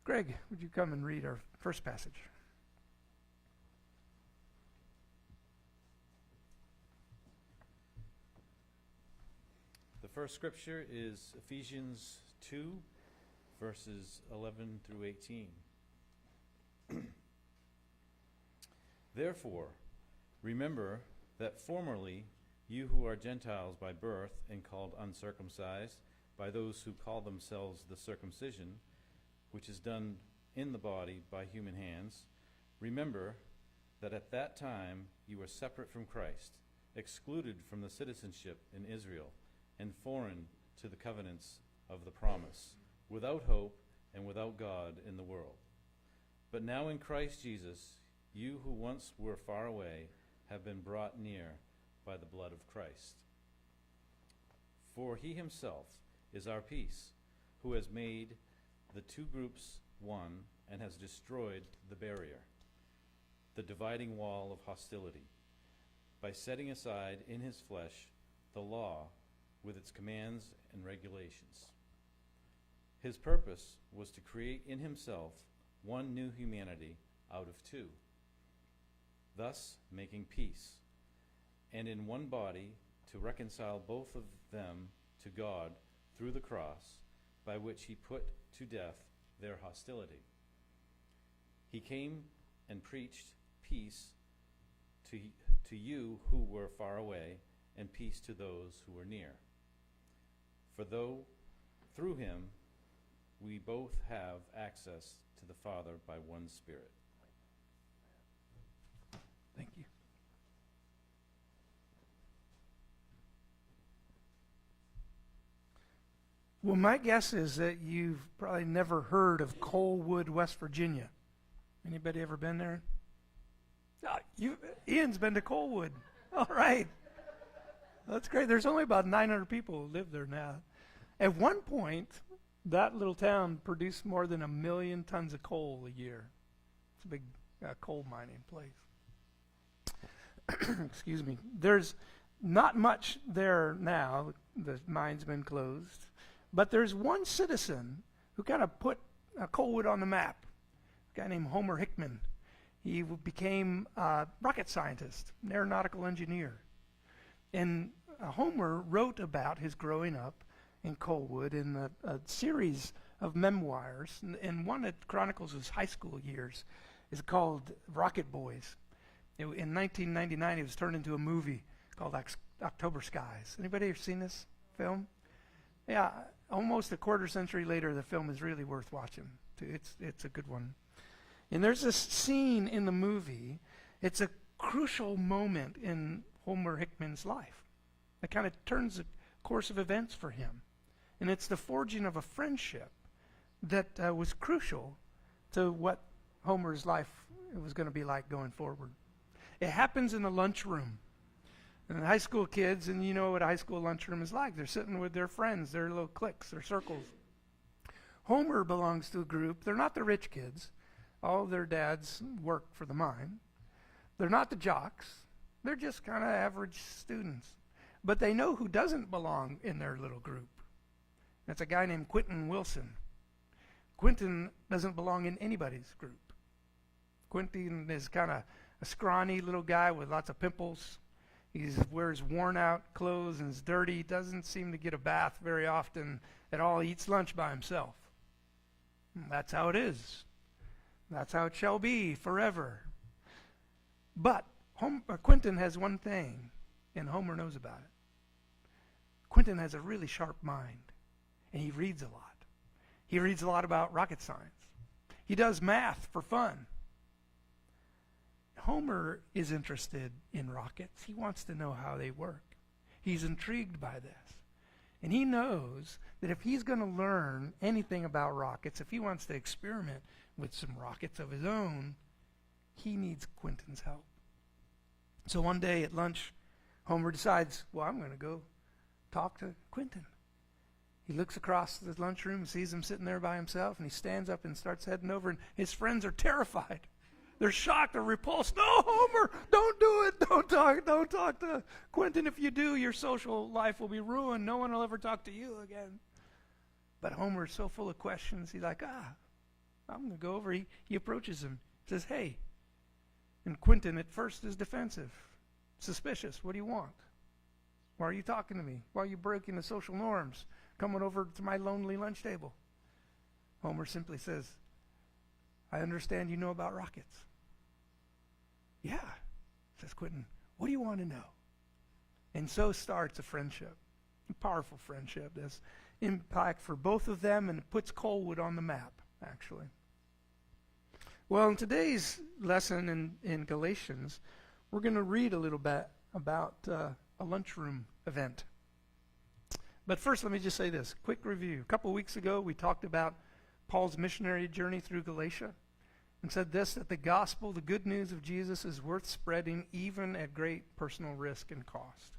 Greg, would you come and read our first passage? The first scripture is Ephesians 2, verses 11 through 18. Therefore, remember that formerly you who are Gentiles by birth and called uncircumcised by those who call themselves the circumcision, which is done in the body by human hands, remember that at that time you were separate from Christ, excluded from the citizenship in Israel, and foreign to the covenants of the promise, without hope and without God in the world. But now in Christ Jesus, you who once were far away have been brought near by the blood of Christ. For he himself is our peace, who has made the two groups one and has destroyed the barrier, the dividing wall of hostility, by setting aside in his flesh the law with its commands and regulations. His purpose was to create in himself one new humanity out of two, thus making peace, and in one body to reconcile both of them to God through the cross, by which he put to death their hostility. He came and preached peace to you who were far away, and peace to those who were near. For though through him we both have access to the Father by one Spirit. Thank you. Well, my guess is that you've probably never heard of Coalwood, West Virginia. Anybody ever been there? Ian's been to Coalwood. All right. That's great. There's only about 900 people who live there now. At one point, that little town produced more than 1 million tons of coal a year. It's a big coal mining place. Excuse me. There's not much there now. The mine's been closed. But there's one citizen who kind of put Coalwood on the map, a guy named Homer Hickman. He became a rocket scientist, an aeronautical engineer. And Homer wrote about his growing up in Coalwood in a series of memoirs, and one that chronicles his high school years is called Rocket Boys. In 1999, it was turned into a movie called October Skies. Anybody ever seen this film? Yeah, almost a quarter century later, the film is really worth watching. It's a good one. And there's this scene in the movie. It's a crucial moment in Homer Hickman's life. It kind of turns the course of events for him. And it's the forging of a friendship that was crucial to what Homer's life was going to be like going forward. It happens in the lunchroom. And high school kids, and you know what a high school lunchroom is like. They're sitting with their friends, their little cliques, their circles. Homer belongs to a group. They're not the rich kids. All their dads work for the mine. They're not the jocks. They're just kind of average students. But they know who doesn't belong in their little group. That's a guy named Quentin Wilson. Quentin doesn't belong in anybody's group. Quentin is kind of a scrawny little guy with lots of pimples. He wears worn-out clothes and is dirty. Doesn't seem to get a bath very often at all. He eats lunch by himself. That's how it is. That's how it shall be forever. But Quentin has one thing, and Homer knows about it. Quentin has a really sharp mind, and he reads a lot. He reads a lot about rocket science. He does math for fun. Homer is interested in rockets. He wants to know how they work. He's intrigued by this. And he knows that if he's going to learn anything about rockets, if he wants to experiment with some rockets of his own, he needs Quentin's help. So one day at lunch, Homer decides, well, I'm going to go talk to Quentin. He looks across the lunchroom and sees him sitting there by himself, and he stands up and starts heading over, and his friends are terrified. They're shocked, they're repulsed. No, Homer, don't do it. Don't talk to Quentin. If you do, your social life will be ruined. No one will ever talk to you again. But Homer's so full of questions, he's like, I'm going to go over. He approaches him, says, hey. And Quentin at first is defensive, suspicious. What do you want? Why are you talking to me? Why are you breaking the social norms, coming over to my lonely lunch table? Homer simply says, I understand you know about rockets. Yeah, says Quentin. What do you want to know? And so starts a friendship, a powerful friendship that's impact for both of them, and it puts Colwood on the map, actually. Well, in today's lesson in Galatians, we're going to read a little bit about a lunchroom event. But first, let me just say this, quick review. A couple weeks ago, we talked about Paul's missionary journey through Galatia and said this, that the gospel, the good news of Jesus, is worth spreading even at great personal risk and cost.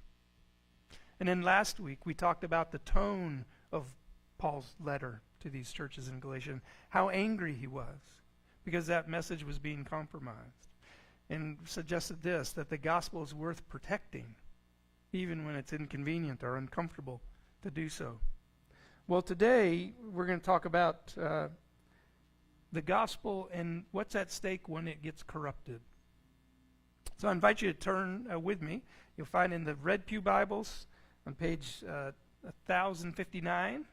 And then last week, we talked about the tone of Paul's letter to these churches in Galatia, how angry he was because that message was being compromised, and suggested this, that the gospel is worth protecting even when it's inconvenient or uncomfortable to do so. Well, today we're going to talk about the gospel and what's at stake when it gets corrupted. So I invite you to turn with me. You'll find in the Red Pew Bibles on page 1059.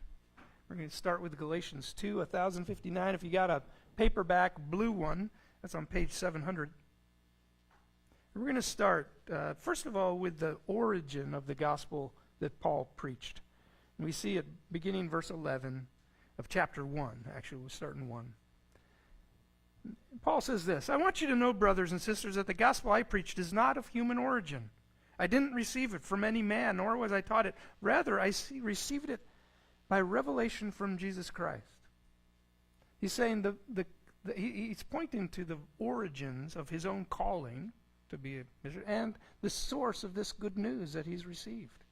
We're going to start with Galatians 2, 1059. If you got a paperback blue one, that's on page 700. We're going to start, first of all, with the origin of the gospel that Paul preached. And we see it beginning verse 11 of chapter 1. Actually, we'll start in 1. Paul says this, I want you to know, brothers and sisters, that the gospel I preached is not of human origin. I didn't receive it from any man, nor was I taught it. Rather, I received it by revelation from Jesus Christ. He's saying he's pointing to the origins of his own calling to be a missionary and the source of this good news that he's received.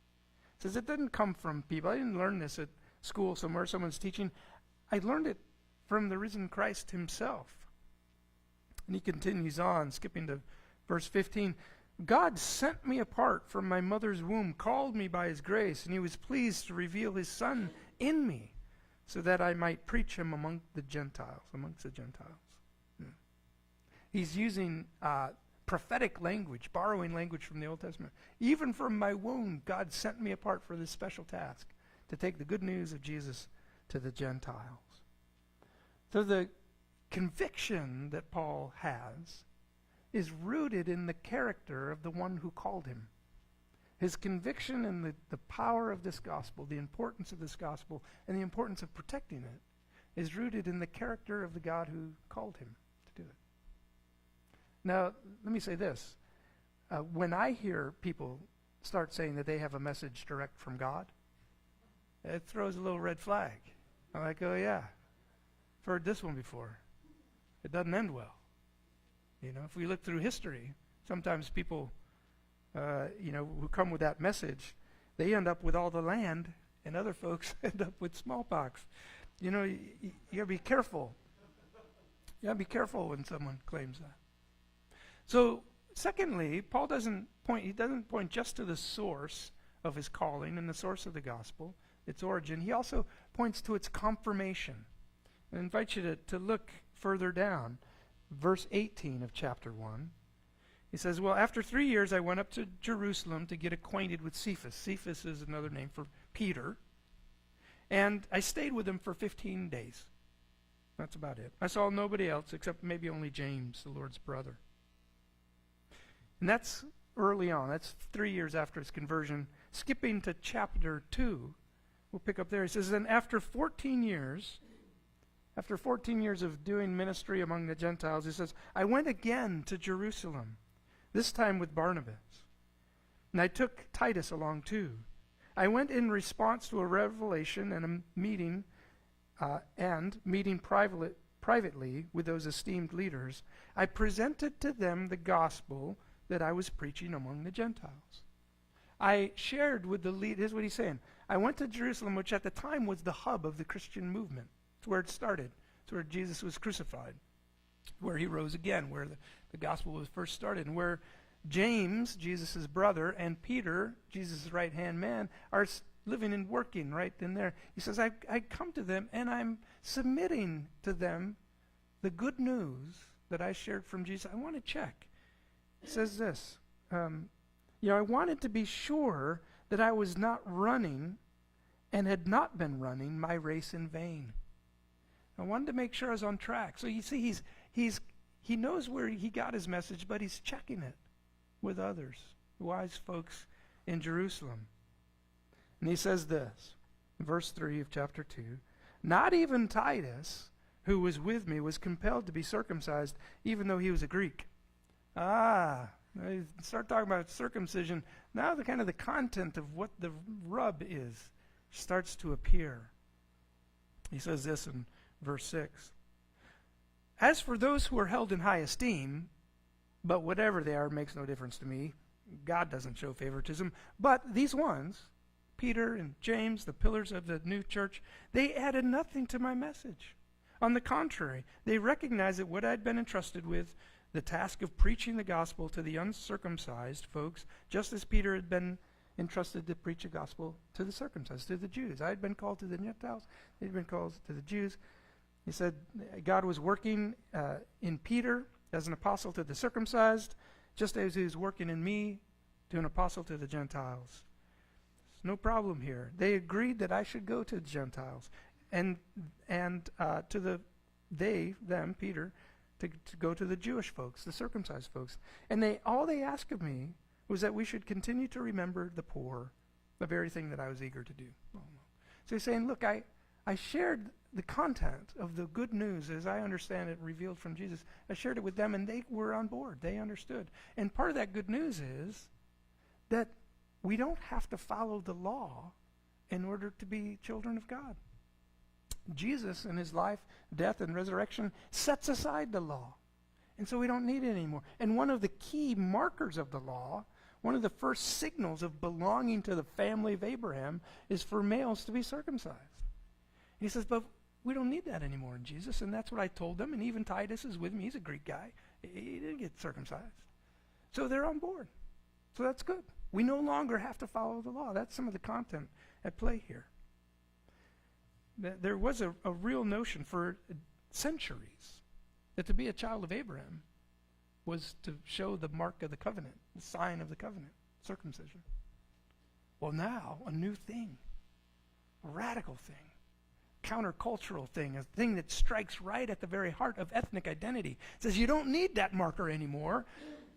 He says it didn't come from people. I didn't learn this at school somewhere, someone's teaching. I learned it from the risen Christ himself. And he continues on, skipping to verse 15. God sent me apart from my mother's womb, called me by his grace, and he was pleased to reveal his Son in me, so that I might preach him amongst the Gentiles. Yeah. He's using prophetic language, borrowing language from the Old Testament. Even from my womb, God sent me apart for this special task, to take the good news of Jesus to the Gentiles. So the conviction that Paul has is rooted in the character of the one who called him. His conviction in the power of this gospel, the importance of this gospel, and the importance of protecting it is rooted in the character of the God who called him to do it. Now, let me say this. When I hear people start saying that they have a message direct from God, it throws a little red flag. I'm like, oh yeah, I've heard this one before. It doesn't end well. You know, if we look through history, sometimes people who come with that message, they end up with all the land, and other folks end up with smallpox. You know, you got to be careful. You got to be careful when someone claims that. So, secondly, Paul doesn't point just to the source of his calling and the source of the gospel, its origin. He also points to its confirmation. I invite you to look further down, verse 18 of chapter 1. He says, well, after 3 years I went up to Jerusalem to get acquainted with Cephas. Cephas is another name for Peter. And I stayed with him for 15 days. That's about it. I saw nobody else except maybe only James, the Lord's brother. And that's early on. That's 3 years after his conversion. Skipping to chapter 2, we'll pick up there. He says, then after 14 years of doing ministry among the Gentiles, he says, I went again to Jerusalem, this time with Barnabas. And I took Titus along too. I went in response to a revelation and a meeting privately with those esteemed leaders. I presented to them the gospel that I was preaching among the Gentiles. I shared with the lead. Here's what he's saying. I went to Jerusalem, which at the time was the hub of the Christian movement. It's where it started. It's where Jesus was crucified, where he rose again, where the gospel was first started, and where James, Jesus' brother, and Peter, Jesus' right-hand man, are living and working right in there. He says, I come to them, and I'm submitting to them the good news that I shared from Jesus, I want to check. It says this, I wanted to be sure that I was not running and had not been running my race in vain. I wanted to make sure I was on track. So you see, he knows where he got his message, but he's checking it with others, wise folks in Jerusalem. And he says this, verse 3 of chapter 2, not even Titus, who was with me, was compelled to be circumcised, even though he was a Greek. Start talking about circumcision. Now the kind of the content of what the rub is starts to appear. He says this in verse 6. As for those who are held in high esteem, but whatever they are makes no difference to me. God doesn't show favoritism. But these ones, Peter and James, the pillars of the new church, they added nothing to my message. On the contrary, they recognized that what I'd been entrusted with, the task of preaching the gospel to the uncircumcised folks, just as Peter had been entrusted to preach the gospel to the circumcised, to the Jews. I had been called to the Gentiles. They'd been called to the Jews. He said God was working in Peter as an apostle to the circumcised, just as he was working in me to an apostle to the Gentiles. There's no problem here. They agreed that I should go to the Gentiles and to them, Peter, to go to the Jewish folks, the circumcised folks. And all they asked of me was that we should continue to remember the poor, the very thing that I was eager to do. So he's saying, look, I shared the content of the good news as I understand it revealed from Jesus. I shared it with them and they were on board. They understood. And part of that good news is that we don't have to follow the law in order to be children of God. Jesus in his life, death, and resurrection sets aside the law. And so we don't need it anymore. And one of the key markers of the law, one of the first signals of belonging to the family of Abraham, is for males to be circumcised. He says, but we don't need that anymore in Jesus. And that's what I told them. And even Titus is with me. He's a Greek guy. He didn't get circumcised. So they're on board. So that's good. We no longer have to follow the law. That's some of the content at play here. There was a real notion for centuries that to be a child of Abraham was to show the mark of the covenant, the sign of the covenant, circumcision. Well, now, a new thing, a radical thing, countercultural thing, a thing that strikes right at the very heart of ethnic identity. It says you don't need that marker anymore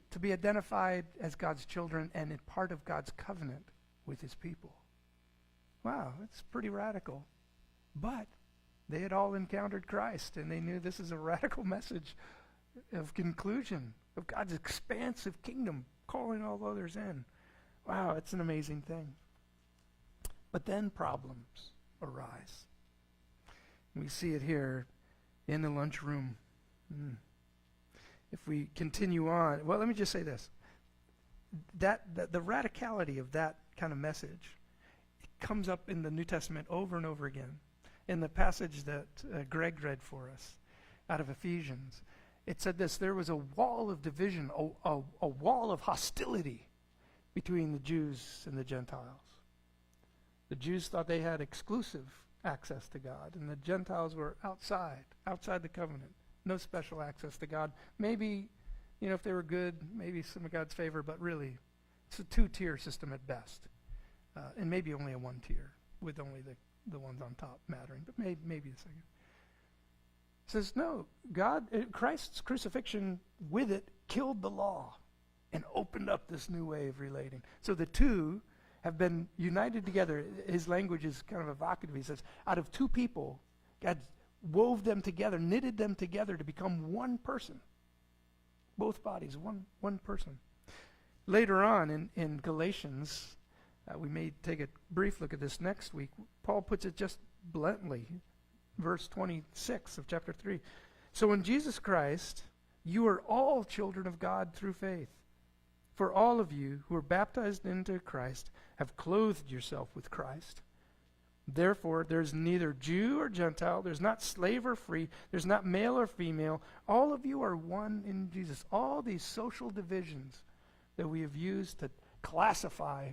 to be identified as God's children and a part of God's covenant with his people. Wow, that's pretty radical. But they had all encountered Christ, and they knew this is a radical message of conclusion, of God's expansive kingdom, calling all others in. Wow, it's an amazing thing. But then problems arise. We see it here in the lunchroom. If we continue on, well, let me just say this. The radicality of that kind of message, it comes up in the New Testament over and over again. In the passage that Greg read for us out of Ephesians, it said this: there was a wall of division, a wall of hostility between the Jews and the Gentiles. The Jews thought they had exclusive access to God, and the Gentiles were outside the covenant. No special access to God. Maybe, if they were good, maybe some of God's favor, but really, it's a two-tier system at best. And maybe only a one-tier, with only the ones on top mattering, but maybe a second. It says, no, Christ's crucifixion with it killed the law and opened up this new way of relating. So the two have been united together. His language is kind of evocative. He says, out of two people, God wove them together, knitted them together to become one person. Both bodies, one person. Later on in Galatians, we may take a brief look at this next week. Paul puts it just bluntly, verse 26 of chapter 3. So in Jesus Christ, you are all children of God through faith. For all of you who are baptized into Christ have clothed yourself with Christ. Therefore, there's neither Jew or Gentile, there's not slave or free, there's not male or female. All of you are one in Jesus. All these social divisions that we have used to classify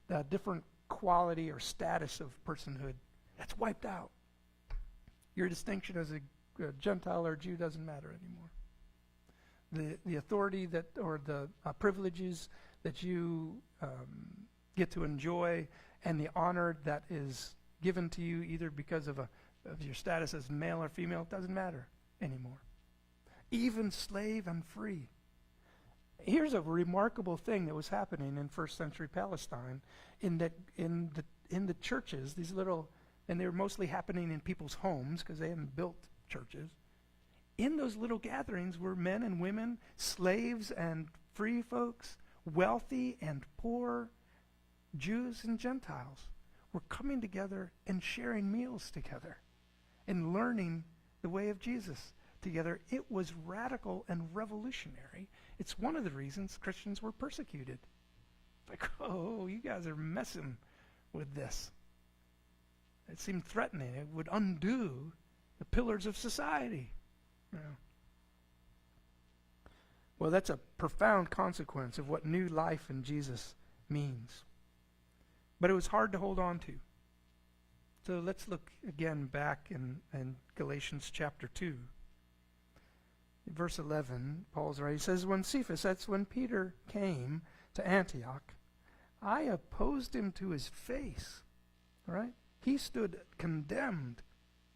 the different quality or status of personhood, that's wiped out. Your distinction as a Gentile or Jew doesn't matter anymore. The authority that, or the privileges that you get to enjoy, and the honor that is given to you either because of your status as male or female, doesn't matter anymore. Even slave and free. Here's a remarkable thing that was happening in first century Palestine, in the churches, these little, and they were mostly happening in people's homes because they hadn't built churches. In those little gatherings were men and women, slaves and free folks, wealthy and poor, Jews and Gentiles were coming together and sharing meals together and learning the way of Jesus together. It was radical and revolutionary. It's one of the reasons Christians were persecuted. Like, oh, you guys are messing with this. It seemed threatening. It would undo the pillars of society. Yeah. Well, that's a profound consequence of what new life in Jesus means. But it was hard to hold on to. So let's look again back in Galatians chapter 2. Verse 11, Paul's right. He says, when Cephas, that's when Peter came to Antioch, I opposed him to his face. All right? He stood condemned.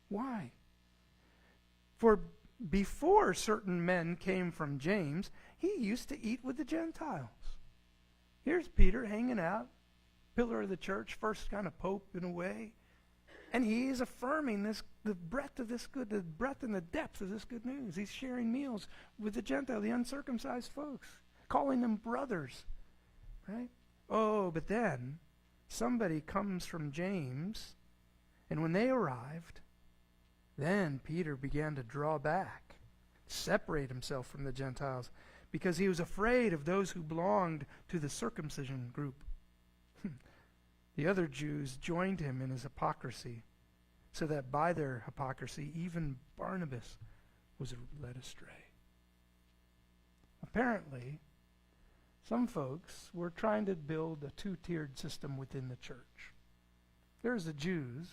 Why? For before certain men came from James, he used to eat with the Gentiles. Here's Peter hanging out, pillar of the church, first kind of pope in a way. And he is affirming the breadth of this good, the breadth and the depth of this good news. He's sharing meals with the Gentile, the uncircumcised folks, calling them brothers, right? Oh, but then somebody comes from James, and when they arrived, then Peter began to draw back, separate himself from the Gentiles, because he was afraid of those who belonged to the circumcision group. The other Jews joined him in his hypocrisy, so that by their hypocrisy, even Barnabas was led astray. Apparently, some folks were trying to build a two-tiered system within the church. There's the Jews,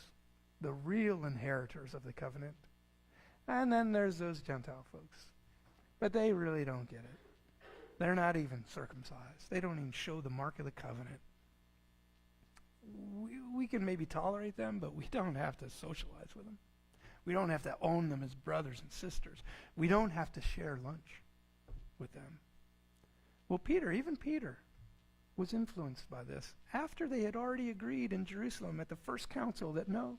the real inheritors of the covenant, and then there's those Gentile folks. But they really don't get it. They're not even circumcised. They don't even show the mark of the covenant. We can maybe tolerate them, but we don't have to socialize with them. We don't have to own them as brothers and sisters. We don't have to share lunch with them. Well, even Peter was influenced by this. After they had already agreed in Jerusalem at the first council that no,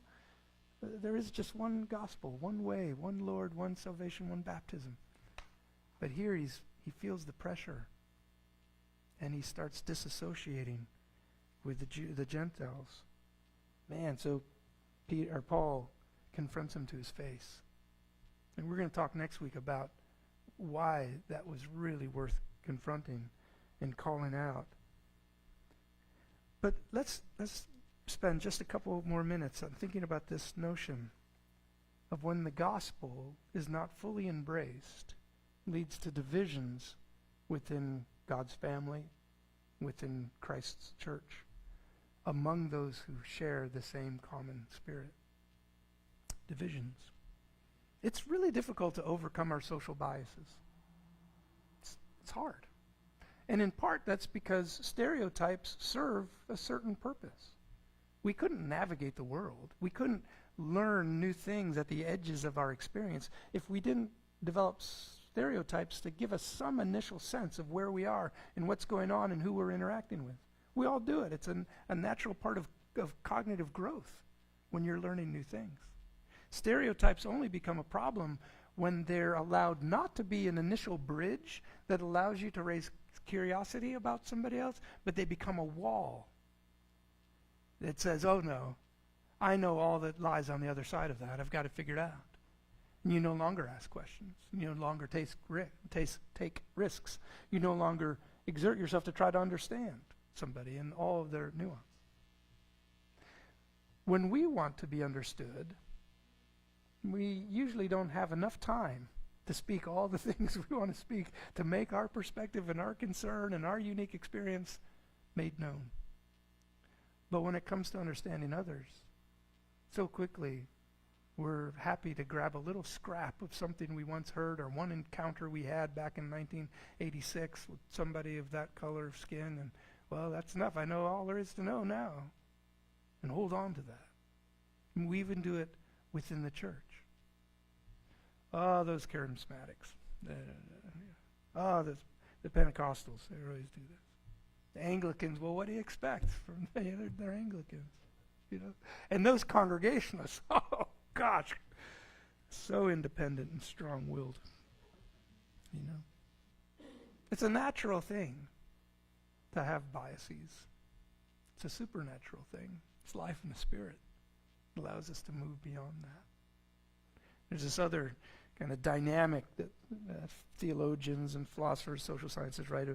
there is just one gospel, one way, one Lord, one salvation, one baptism. But here he feels the pressure, and he starts disassociating with the Gentiles. Man, so Paul confronts him to his face. And we're going to talk next week about why that was really worth confronting and calling out. But let's spend just a couple more minutes on thinking about this notion of when the gospel is not fully embraced, leads to divisions within God's family, within Christ's church, among those who share the same common spirit. Divisions. It's really difficult to overcome our social biases. It's hard. And in part, that's because stereotypes serve a certain purpose. We couldn't navigate the world. We couldn't learn new things at the edges of our experience if we didn't develop stereotypes to give us some initial sense of where we are and what's going on and who we're interacting with. We all do it. It's a natural part of cognitive growth when you're learning new things. Stereotypes only become a problem when they're allowed not to be an initial bridge that allows you to raise curiosity about somebody else, but they become a wall that says, oh no, I know all that lies on the other side of that. I've got to figure it out. And you no longer ask questions. You no longer take risks. You no longer exert yourself to try to understand somebody and all of their nuance. When we want to be understood, we usually don't have enough time to speak all the things we want to speak to make our perspective and our concern and our unique experience made known. But when it comes to understanding others, so quickly We're happy to grab a little scrap of something we once heard or one encounter we had back in 1986 with somebody of that color of skin, and, well, that's enough. I know all there is to know now. And hold on to that. And we even do it within the church. Oh, those charismatics. Oh, the Pentecostals, they always do this. The Anglicans, well, what do you expect from they're Anglicans, you know? And those Congregationalists, oh gosh, so independent and strong-willed, you know. It's a natural thing to have biases. It's a supernatural thing. It's life in the Spirit. It allows us to move beyond that. There's this other kind of dynamic that theologians and philosophers, social scientists write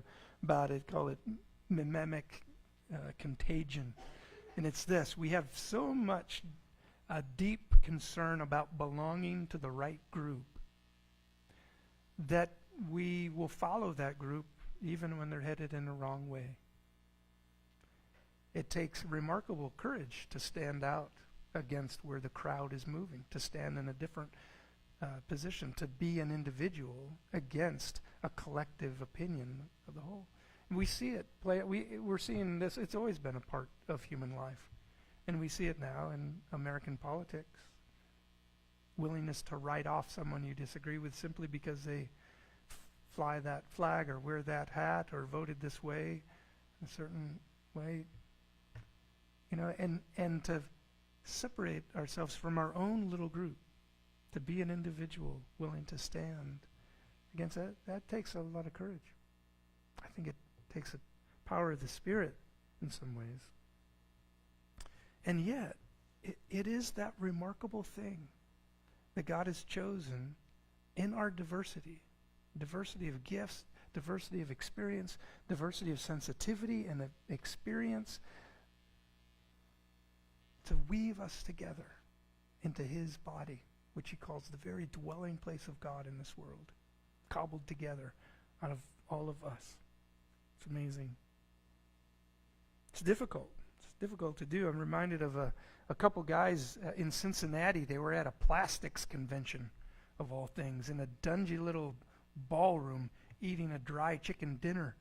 about it, call it mimemic contagion. And it's this: we have so much deep concern about belonging to the right group that we will follow that group even when they're headed in the wrong way. It takes remarkable courage to stand out against where the crowd is moving, to stand in a different position, to be an individual against a collective opinion of the whole. And we see it play. We're seeing this. It's always been a part of human life, and we see it now in American politics. Willingness to write off someone you disagree with simply because they fly that flag or wear that hat or voted this way, a certain way, you know, and to separate ourselves from our own little group, to be an individual willing to stand against that. That takes a lot of courage. I think it takes a power of the Spirit in some ways. And yet, it is that remarkable thing that God has chosen in our diversity of gifts, diversity of experience, diversity of sensitivity and of experience, to weave us together into his body, which he calls the very dwelling place of God in this world, cobbled together out of all of us. It's amazing. It's difficult. It's difficult to do. I'm reminded of a couple guys in Cincinnati. They were at a plastics convention, of all things, in a dungy little ballroom, eating a dry chicken dinner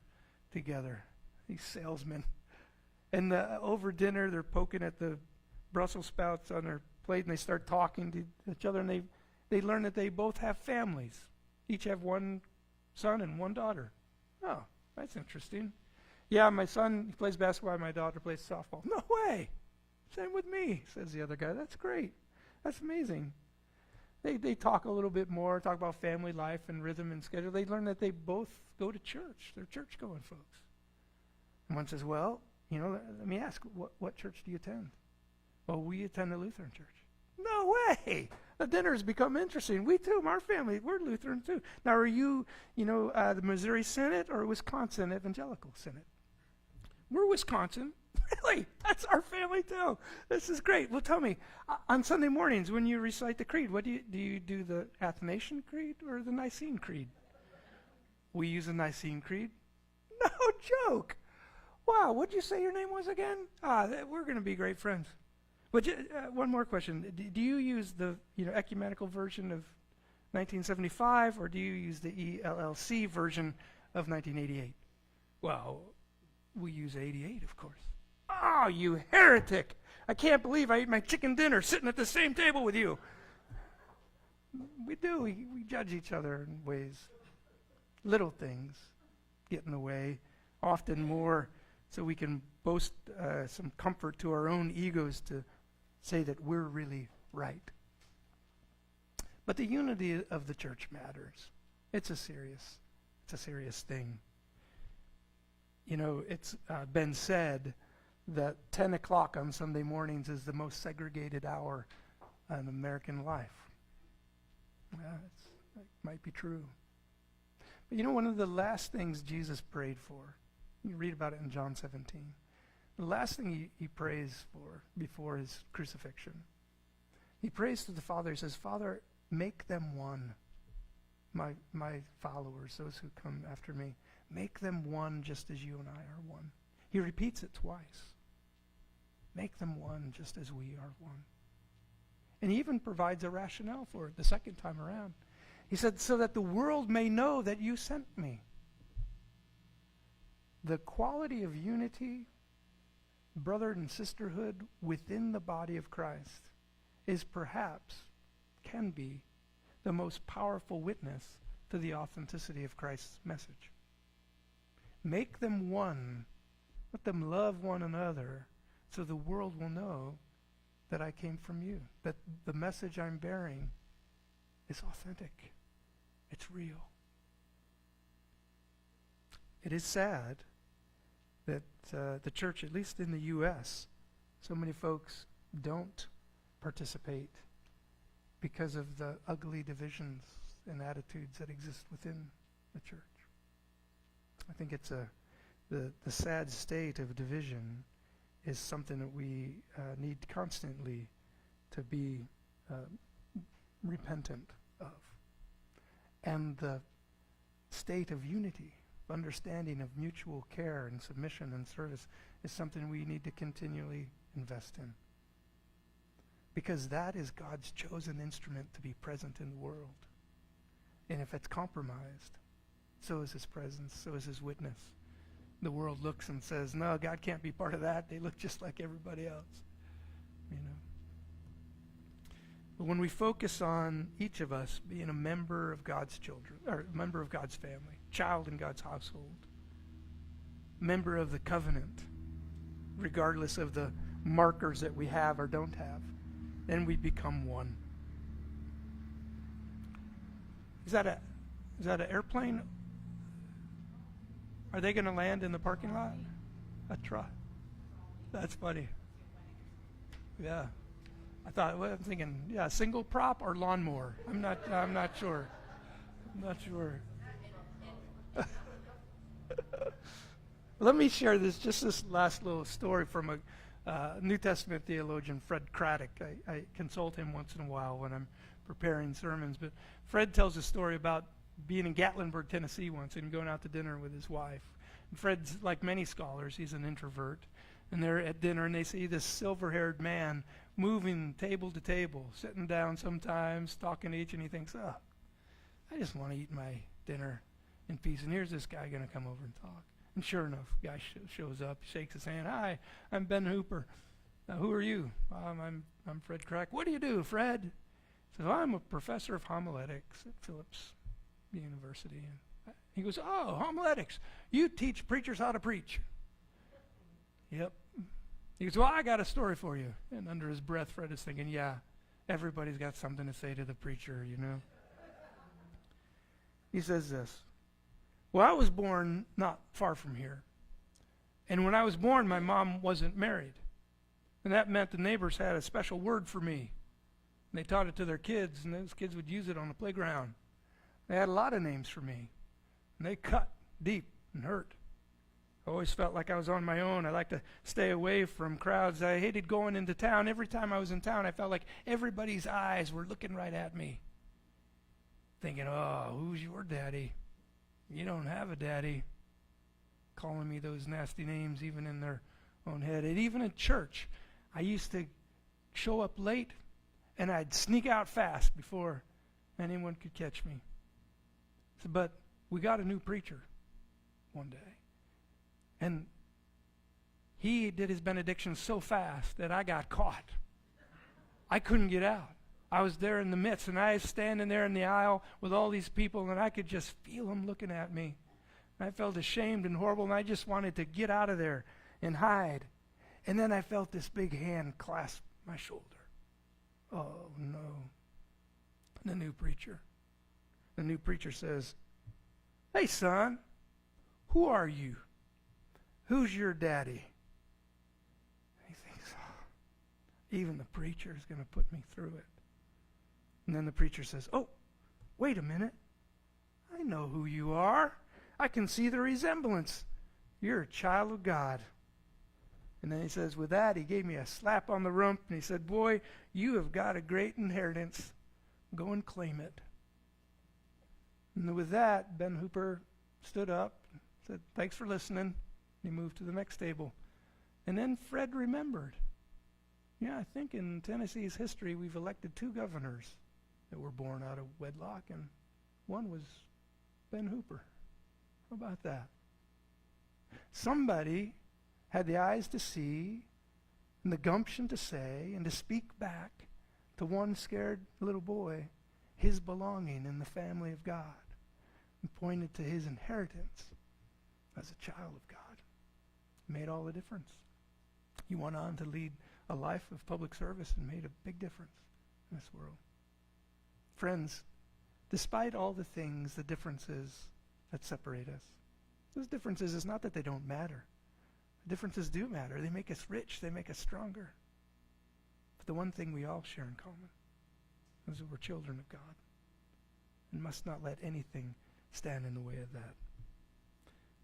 together, these salesmen. And over dinner, they're poking at the Brussels sprouts on their plate, and they start talking to each other, and they learn that they both have families. Each have one son and one daughter. Oh, that's interesting. Yeah, my son, he plays basketball, my daughter plays softball. No way! Same with me, says the other guy. That's great. That's amazing. They talk a little bit more, talk about family life and rhythm and schedule. They learn that they both go to church. They're church-going folks. And one says, well, you know, let me ask, what church do you attend? Well, we attend a Lutheran church. No way! The dinner has become interesting. We too, our family, we're Lutheran too. Now, are you, the Missouri Synod or Wisconsin Evangelical Synod? We're Wisconsin. Really? That's our family too. This is great. Well, tell me, on Sunday mornings when you recite the creed, what do you do the Athanasian Creed or the Nicene Creed? We use the Nicene Creed. No joke. Wow, what'd you say your name was again? We're going to be great friends. But one more question. Do you use the ecumenical version of 1975, or do you use the ELLC version of 1988? Well, we use 88, of course. Oh, you heretic! I can't believe I ate my chicken dinner sitting at the same table with you. We do. We judge each other in ways. Little things get in the way, often more so we can boast some comfort to our own egos to say that we're really right. But the unity of the church matters. It's a serious thing. It's been said that 10 o'clock on Sunday mornings is the most segregated hour in American life. That might be true. But one of the last things Jesus prayed for, you read about it in John 17, the last thing he prays for before his crucifixion, he prays to the Father. He says, Father, make them one, my followers, those who come after me. Make them one just as you and I are one. He repeats it twice. Make them one just as we are one. And he even provides a rationale for it the second time around. He said, so that the world may know that you sent me. The quality of unity, brother and sisterhood within the body of Christ is perhaps, can be, the most powerful witness to the authenticity of Christ's message. Make them one. Let them love one another so the world will know that I came from you, that the message I'm bearing is authentic. It's real. It is sad that the church, at least in the U.S., so many folks don't participate because of the ugly divisions and attitudes that exist within the church. I think it's the sad state of division is something that we need constantly to be repentant of. And the state of unity, understanding of mutual care and submission and service is something we need to continually invest in. Because that is God's chosen instrument to be present in the world. And if it's compromised, so is his presence, so is his witness. The world looks and says, no, God can't be part of that. They look just like everybody else. You know. But when we focus on each of us being a member of God's children, or a member of God's family, child in God's household, member of the covenant, regardless of the markers that we have or don't have, then we become one. Is that an airplane? Are they going to land in the parking lot? A truck. That's funny. Yeah. I'm thinking, yeah, single prop or lawnmower. I'm not sure. I'm not sure. Let me share this last little story from a New Testament theologian, Fred Craddock. I consult him once in a while when I'm preparing sermons. But Fred tells a story about being in Gatlinburg, Tennessee once and going out to dinner with his wife. And Fred's like many scholars, he's an introvert. And they're at dinner and they see this silver-haired man moving table to table, sitting down sometimes, talking to each, and he thinks, oh, I just want to eat my dinner in peace. And here's this guy going to come over and talk. And sure enough, guy shows up, shakes his hand. Hi, I'm Ben Hooper. Who are you? I'm Fred Craddock. What do you do, Fred? He says, I'm a professor of homiletics at Phillips University. And he goes, oh, homiletics. You teach preachers how to preach. Yep. He goes, well, I got a story for you. And under his breath, Fred is thinking, yeah, everybody's got something to say to the preacher, you know. He says this, well, I was born not far from here. And when I was born, my mom wasn't married. And that meant the neighbors had a special word for me. And they taught it to their kids, and those kids would use it on the playground. They had a lot of names for me. And they cut deep and hurt. I always felt like I was on my own. I liked to stay away from crowds. I hated going into town. Every time I was in town, I felt like everybody's eyes were looking right at me. Thinking, oh, who's your daddy? You don't have a daddy. Calling me those nasty names even in their own head. And even in church, I used to show up late and I'd sneak out fast before anyone could catch me. So, but we got a new preacher one day. And he did his benediction so fast that I got caught. I couldn't get out. I was there in the midst, and I was standing there in the aisle with all these people, and I could just feel them looking at me. I felt ashamed and horrible, and I just wanted to get out of there and hide. And then I felt this big hand clasp my shoulder. Oh, no. The new preacher. The new preacher says, hey, son, who are you? Who's your daddy? He thinks, oh, even the preacher is going to put me through it. And then the preacher says, oh, wait a minute. I know who you are. I can see the resemblance. You're a child of God. And then he says, with that, he gave me a slap on the rump, and he said, boy, you have got a great inheritance. Go and claim it. And with that, Ben Hooper stood up, said, thanks for listening. He moved to the next table. And then Fred remembered. Yeah, I think in Tennessee's history we've elected 2 governors that were born out of wedlock, and one was Ben Hooper. How about that? Somebody had the eyes to see and the gumption to say and to speak back to one scared little boy his belonging in the family of God, and pointed to his inheritance as a child of God. It made all the difference. He went on to lead a life of public service and made a big difference in this world. Friends, despite all the things, the differences that separate us, those differences is not that they don't matter. The differences do matter. They make us rich. They make us stronger. But the one thing we all share in common is that we're children of God and must not let anything stand in the way of that.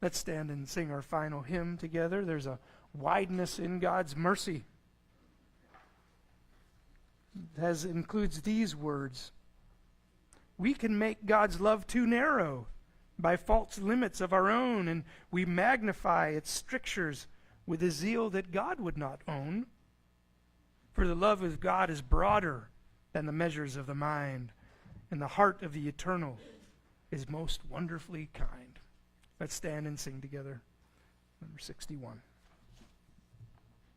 Let's stand and sing our final hymn together. There's a wideness in God's mercy. It includes these words. We can make God's love too narrow by false limits of our own, and we magnify its strictures with a zeal that God would not own. For the love of God is broader than the measures of the mind, and the heart of the eternal is most wonderfully kind. Let's stand and sing together. Number 61.